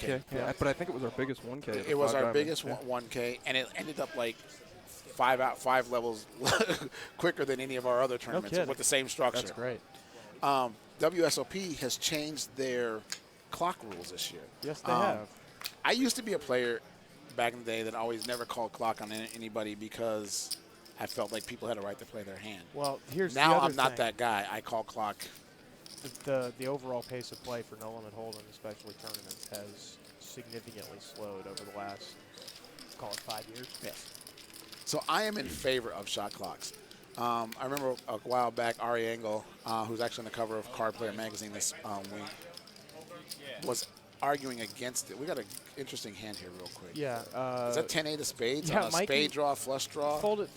Okay, yeah, but I think it was our biggest 1K. It was our biggest 1K, and it ended up like five levels quicker than any of our other tournaments with the same structure. That's great. WSOP has changed their clock rules this year. Yes, they have. I used to be a player back in the day that always never called clock on anybody because I felt like people had a right to play their hand. Well, here's now the other I'm not thing. that guy. I call clock. The overall pace of play for no limit hold'em, especially tournaments, has significantly slowed over the last, call it 5 years. Yes. So I am in favor of shot clocks. I remember a while back, Ari Engel, who's actually on the cover of Card Player magazine this week, was arguing against it. We got an interesting hand here real quick. Yeah. Is that 10-8 of spades? Yeah, on a spade draw, flush draw? Folded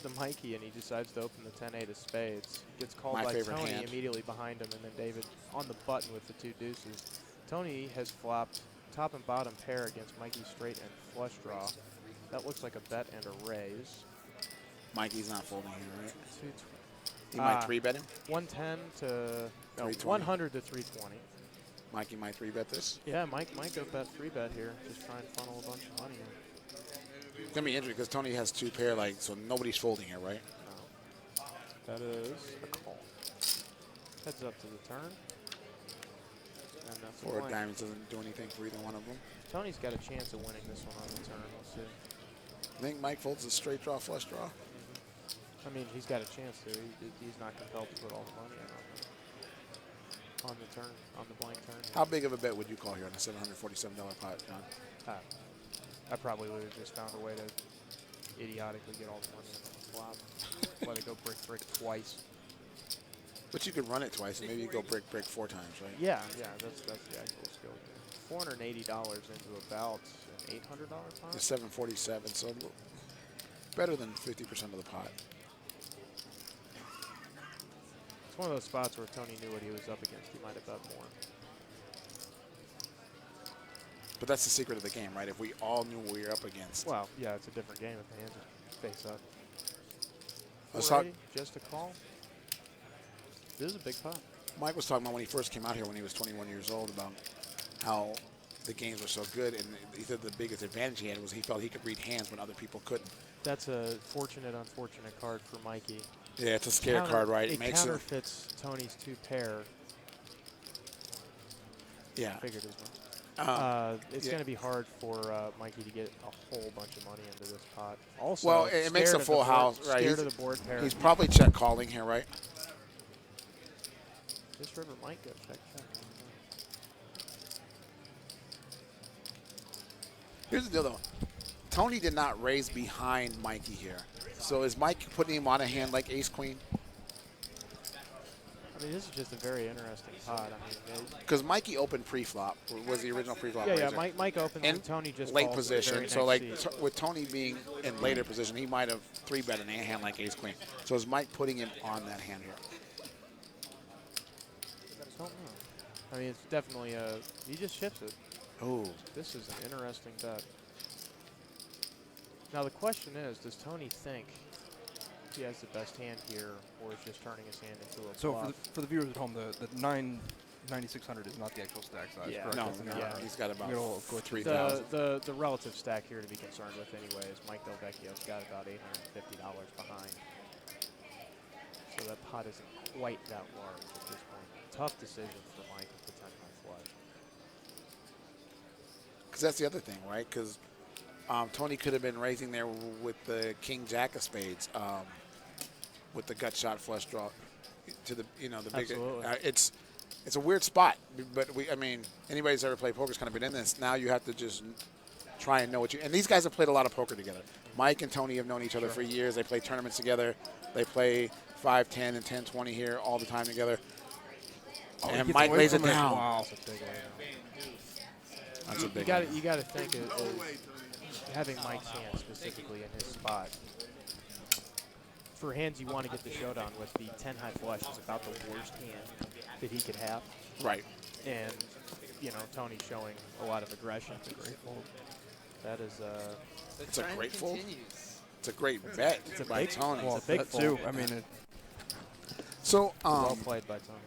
the Mikey, and he decides to open the 10-8 of spades. Gets called by Tony hand. immediately behind him, and then David on the button with the 2 deuces. Tony has flopped top and bottom pair against Mikey straight and flush draw. That looks like a bet and a raise. Mikey's not folding here, right? 220. He might 3-bet him? 110 to no, 320. 100 to 320. Mikey might 3-bet this? Yeah, Mike might go bet 3-bet here. Just try and funnel a bunch of money in. It's going to be interesting because Tony has 2 pair, like, so nobody's folding here, right? No. That is a call. Heads up to the turn. And that's 4 of diamonds doesn't do anything for either one of them. Tony's got a chance of winning this one on the turn. We'll see. I think Mike folds a straight draw, flush draw. I mean, he's got a chance to. He's not compelled to put all the money in on the turn, on the blank turn. How big of a bet would you call here on a $747 pot, John? I probably would have just found a way to idiotically get all the money in on the flop. Let it go brick twice. But you could run it twice, and maybe you go brick 4 times, right? Yeah, that's the actual skill here. $480 into about an $800 pot. It's $747, so better than 50% of the pot. It's one of those spots where if Tony knew what he was up against, he might have bet more. But that's the secret of the game, right? If we all knew what we were up against. Well, yeah, it's a different game if the hands are face up. Let's talk. Just a call. This is a big pot. Mike was talking about when he first came out here when he was 21 years old about how the games were so good, and he said the biggest advantage he had was he felt he could read hands when other people couldn't. That's a unfortunate card for Mikey. Yeah, it's a scare card, right? It counterfeits Tony's 2 pair. Yeah. Figured as well. It's going to be hard for Mikey to get a whole bunch of money into this pot. Also, well, it makes a full house, right? Scared of the board pair. He's probably check calling here, right? This river might go check. Here's the deal, though. Tony did not raise behind Mikey here. So is Mike putting him on a hand like ace-queen? I mean, this is just a very interesting pot. I mean, because Mikey opened pre-flop, was the original pre-flop. Yeah, Mike opened and Tony just late position. So like with seat. Tony being in later position, he might have 3-bet in a hand like ace-queen. So is Mike putting him on that hand here? I don't know. I mean, it's definitely a. He just shifts it. Oh. This is an interesting bet. Now the question is, does Tony think he has the best hand here, or is just turning his hand into a bluff? For the viewers at home, the 9600 is not the actual stack size. Yeah, correct? No, he's got about 3,000. The relative stack here to be concerned with anyway is Mike Delvecchio's got about $850 behind. So that pot isn't quite that large at this point. Tough decision for Mike with the 10-high flush. Because that's the other thing, right? Because Tony could have been raising there with the king-jack of spades, with the gut shot flush draw to the the big. It's a weird spot, but I mean, anybody who's ever played poker's kind of been in this. Now you have to just try and know what you. And these guys have played a lot of poker together. Mike and Tony have known each other for years. They play tournaments together. They play 5, 10, and 10, 20 here all the time together. Oh, and Mike lays it down. Wow. That's a big You got to think having Mike's hand specifically in his spot. For hands you want to get the showdown with, the 10-high flush is about the worst hand that he could have. Right. And, Tony's showing a lot of aggression. It's a great fold. That is it's a great fold. It's a great bet by Tony. Well, it's a big fold. Too. I mean, so well played by Tony.